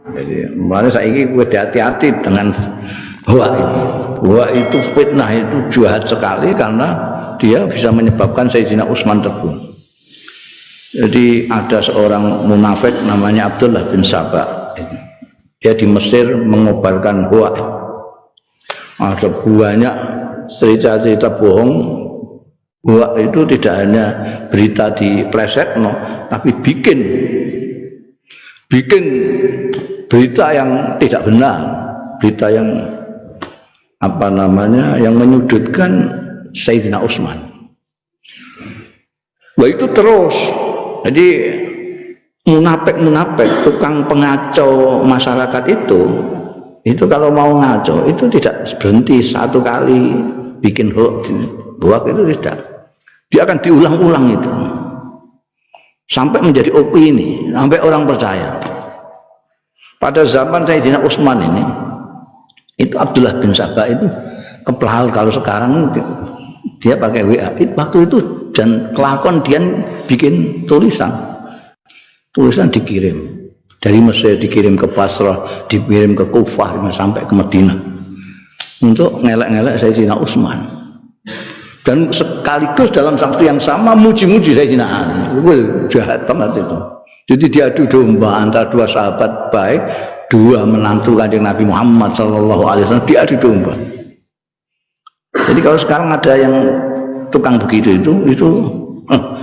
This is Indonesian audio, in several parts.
Jadi mulanya saiki kowe hati-hati dengan hoak itu. Hoak itu fitnah itu jahat sekali karena dia bisa menyebabkan Sayyidina Utsman terbunuh. Jadi ada seorang munafik namanya Abdullah bin Saba. Dia di Mesir mengobarkan hoak. Ada banyak cerita-cerita bohong. Hoak itu tidak hanya berita di plesetno, tapi bikin berita yang tidak benar, berita yang apa namanya, yang menyudutkan Sayyidina Utsman. Wah itu terus. Jadi munafik tukang pengacau masyarakat itu kalau mau ngaco itu tidak berhenti satu kali bikin hoax itu tidak. Dia akan diulang-ulang itu sampai menjadi opini, sampai orang percaya. Pada zaman Sayyidina Utsman ini, itu Abdullah bin Saba itu kepelal. Kalau sekarang dia pakai WA. Waktu itu dan kelakon dia bikin tulisan dikirim dari Mesir, dikirim ke Basrah, dikirim ke Kufah sampai ke Madinah untuk ngelak-ngelak Sayyidina Utsman. Dan sekaligus dalam waktu yang sama muji-muji Sayyidina Ali. Jahat banget itu. Jadi diadu domba antara dua sahabat baik, dua menantu Kanjeng Nabi Muhammad SAW, diadu domba. Jadi kalau sekarang ada yang tukang begitu itu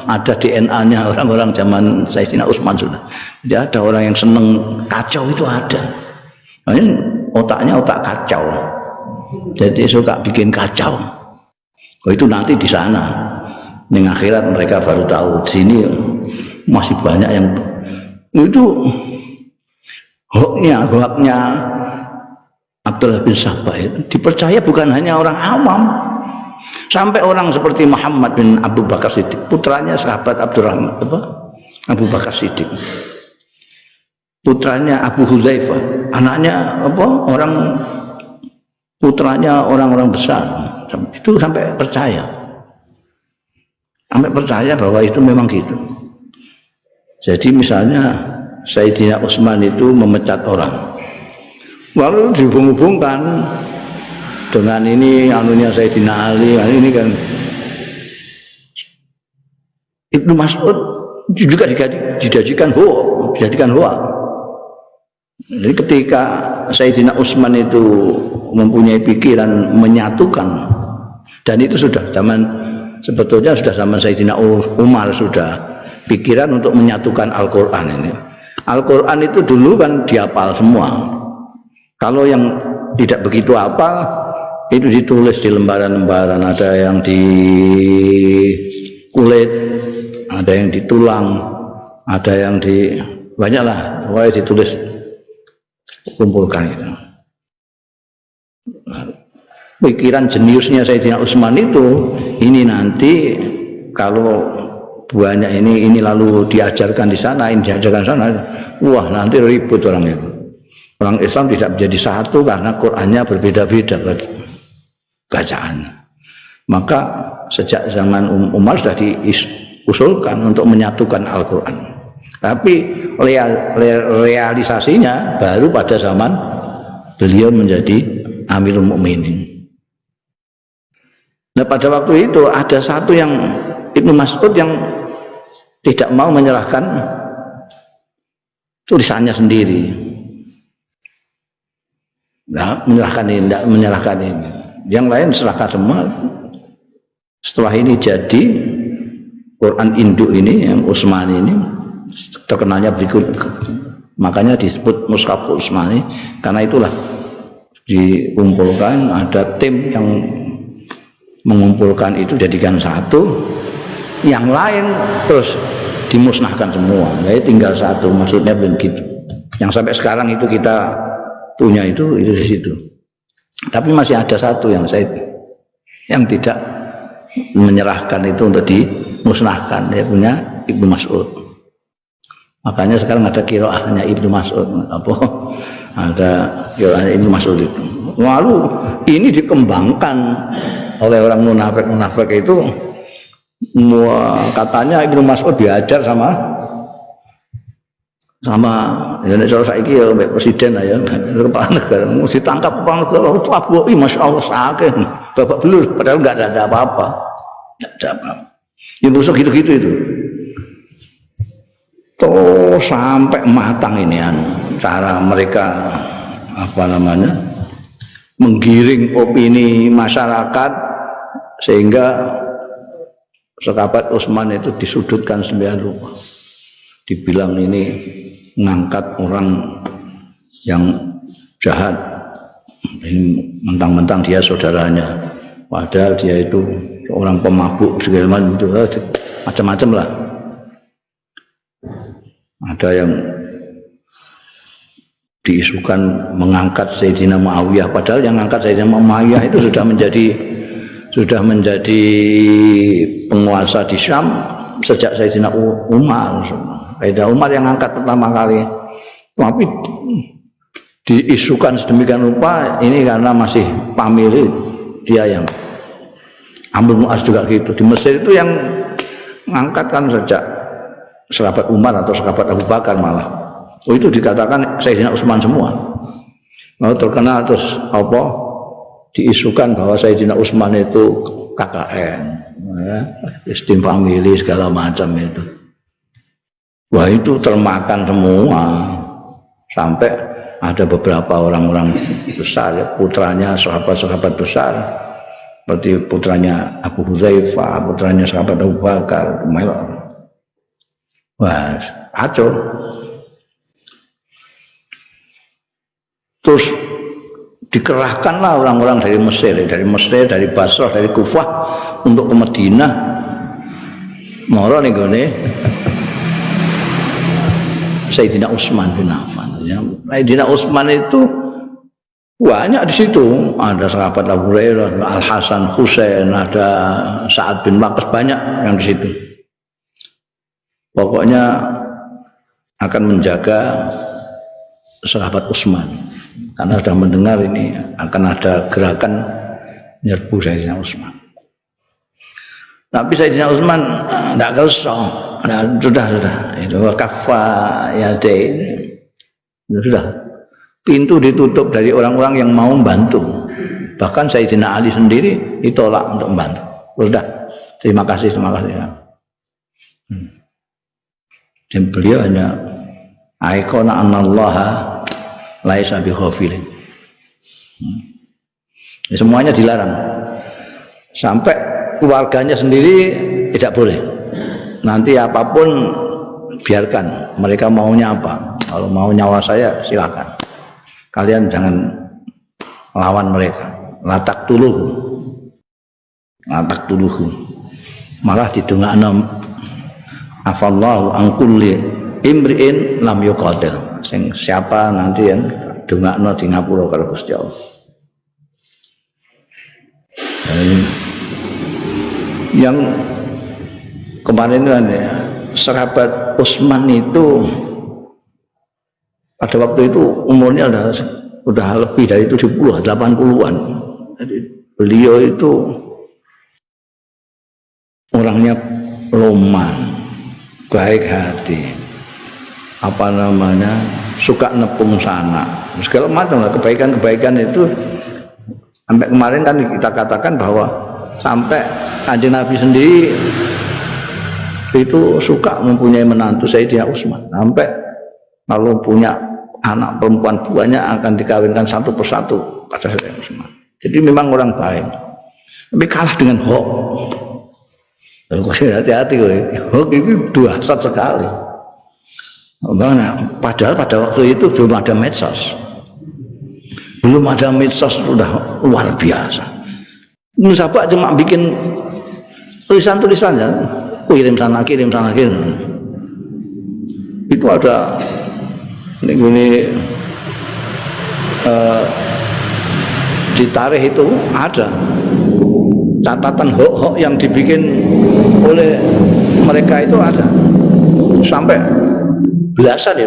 ada DNA-nya orang-orang zaman Sayyidina Utsman sudah. Jadi ada orang yang seneng kacau itu ada. Nah, ini otaknya otak kacau. Jadi suka bikin kacau. Itu nanti di sana, di akhirat mereka baru tahu. Di sini masih banyak yang itu hoaknya Abdullah bin Saba itu dipercaya bukan hanya orang awam, sampai orang seperti Muhammad bin Abu Bakar Siddiq, putranya sahabat Abdurrahman Abu Bakar Siddiq, putranya Abu Hudzaifah, anaknya putranya orang-orang besar. Itu sampai percaya bahwa itu memang gitu. Jadi misalnya Sayyidina Utsman itu memecat orang, lalu dihubung-hubungkan dengan ini anunya Sayyidina Ali, ini kan Ibnu Mas'ud juga dijadikan hoak. Jadi ketika Sayyidina Utsman itu mempunyai pikiran menyatukan, dan itu sebetulnya sudah zaman Sayyidina Umar sudah pikiran untuk menyatukan Al-Quran ini. Al-Quran itu dulu kan dihafal semua. Kalau yang tidak begitu hafal itu ditulis di lembaran-lembaran, ada yang di kulit, ada yang di tulang, ada yang di banyaklah, pokoknya ditulis, kumpulkan itu. Pikiran jeniusnya Sayyidina Utsman itu, ini nanti kalau banyak ini lalu diajarkan di sana, ini diajarkan di sana, wah nanti ribut orang itu. Orang Islam tidak menjadi satu karena Qur'annya berbeda-beda bacaan. Maka sejak zaman Umar sudah diusulkan untuk menyatukan Al-Quran. Tapi realisasinya baru pada zaman beliau menjadi Amirul Mukminin. Nah pada waktu itu ada satu yang Ibnu Mas'ud yang tidak mau menyerahkan tulisannya sendiri. Nah, menyerahkan ini. Yang lain serahkan semua. Setelah ini jadi Quran induk ini yang Utsmani ini terkenalnya berikut, makanya disebut Mushaf Utsmani karena itulah dikumpulkan, ada tim yang mengumpulkan itu jadikan satu, yang lain terus dimusnahkan semua. Jadi tinggal satu, maksudnya begitu. Yang sampai sekarang itu kita punya itu di situ. Tapi masih ada satu yang tidak menyerahkan itu untuk dimusnahkan, dia punya Ibnu Mas'ud. Makanya sekarang ada qiraahnya Ibnu Mas'ud, ada qiraahnya Ibnu Mas'ud itu. Lalu ini dikembangkan oleh orang munafik itu, katanya Ibnu Mas'ud diajar sama sama ya nek cara saiki ya mbek presiden ya kepala negara mesti tangkap kepala negara tabuki masyaallah sakit babak belur padahal enggak ada apa-apa. Enggak ada apa-apa. Ya busuk gitu-gitu itu. Tuh sampai matang ini cara mereka apa namanya menggiring opini masyarakat sehingga sahabat Utsman itu disudutkan sembilan rupa. Dibilang ini ngangkat orang yang jahat, ini mentang-mentang dia saudaranya, padahal dia itu orang pemabuk segala macam itu, macam-macam lah. Ada yang diisukan mengangkat Sayyidina Muawiyah, padahal yang mengangkat Sayyidina Muawiyah itu sudah menjadi penguasa di Syam sejak Sayyidina Umar. Sayyidina Umar yang angkat pertama kali, tapi diisukan sedemikian rupa ini karena masih pamili dia yang Amr bin As juga gitu. Di Mesir itu yang mengangkat kan sejak sahabat Umar atau sahabat Abu Bakar malah. Oh itu dikatakan Sayyidina Utsman semua. Lalu terkenal terus apa diisukan bahwa Sayyidina Utsman itu KKN, ya, sistem famili segala macam itu. Wah itu termakan semua sampai ada beberapa orang-orang besar ya, putranya sahabat-sahabat besar seperti putranya Abu Hudzaifah, putranya sahabat Abu Bakar, wah kacau. Terus dikerahkanlah orang-orang dari Mesir, dari Basrah, dari Kufah untuk ke Madinah. Moro ning gone Sayyidina Utsman bin Affan. Sayyidina Utsman itu banyak di situ. Ada sahabat Abu Hurairah, Al Hasan, Husain, ada Sa'ad bin Waqqas, banyak yang di situ. Pokoknya akan menjaga sahabat Utsman karena sudah mendengar ini akan ada gerakan nyerbu Sayyidina Utsman. Tapi Sayyidina Utsman tidak kerso. Nah, sudah itu kafa ya sudah pintu ditutup dari orang-orang yang mau membantu. Bahkan Sayyidina Ali sendiri ditolak untuk membantu. Sudah, terima kasih. Dan beliau hanya aikona anallaha laisa bi ghafilin. Semuanya dilarang. Sampai keluarganya sendiri tidak boleh. Nanti apapun biarkan, mereka maunya apa. Kalau mau nyawa saya silakan. Kalian jangan lawan mereka. Latak tuluhu. Malah didongakno afallahu an kulli imri'in lam yuqatil. Siapa nanti yang dongakno di ngapura karo Gusti Allah. Yang kemarin kan ya, sahabat Utsman itu pada waktu itu umurnya udah lebih dari 70, 80-an. Jadi beliau itu orangnya loman, baik hati, apa namanya, suka nepung sana, segala macam lah kebaikan itu. Sampai kemarin kan kita katakan bahwa sampai Kanjeng Nabi sendiri itu suka mempunyai menantu Sayyidina Utsman. Sampai kalau punya anak perempuan banyak akan dikawinkan satu persatu pada Sayyidina Utsman. Jadi memang orang baik. Tapi kalah dengan hoax. Hati-hati, hoax itu dahsyat sekali. Padahal pada waktu itu belum ada medsos. Sudah luar biasa. Musabak cuma bikin tulisan-tulisan ya, kirim sana. Itu ada ini di tarikh itu ada catatan hoax yang dibikin oleh mereka itu ada sampai belasan.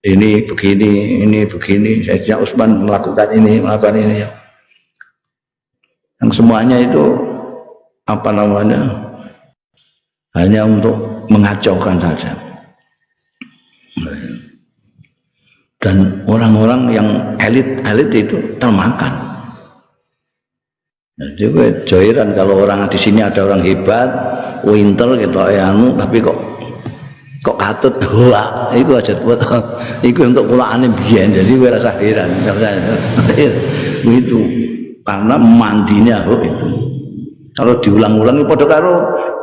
Ini begini, Sayyidina Utsman melakukan ini. Yang semuanya itu apa namanya hanya untuk mengacaukan saja. Dan orang-orang yang elit itu termakan. Jadi gue joiran kalau orang di sini ada orang hebat, winter gitu tapi kok katut wah, itu aja buat itu untuk pulaane biyen. Jadi gue rasa heran, itu karena mandinya itu. Kalau diulang-ulang padha karo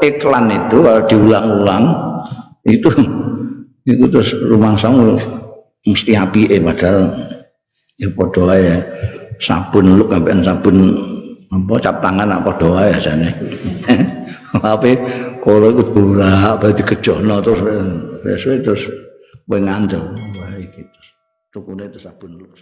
iklan itu, kalau diulang-ulang itu terus rumangsa mesti apike padahal ya padha wae sabun luk sampean sabun apa cap tangan apa padha wae asane. Tapi kalau iku bolak balik dikejono terus kowe ngandel wah iki terus tukune itu sabun luk.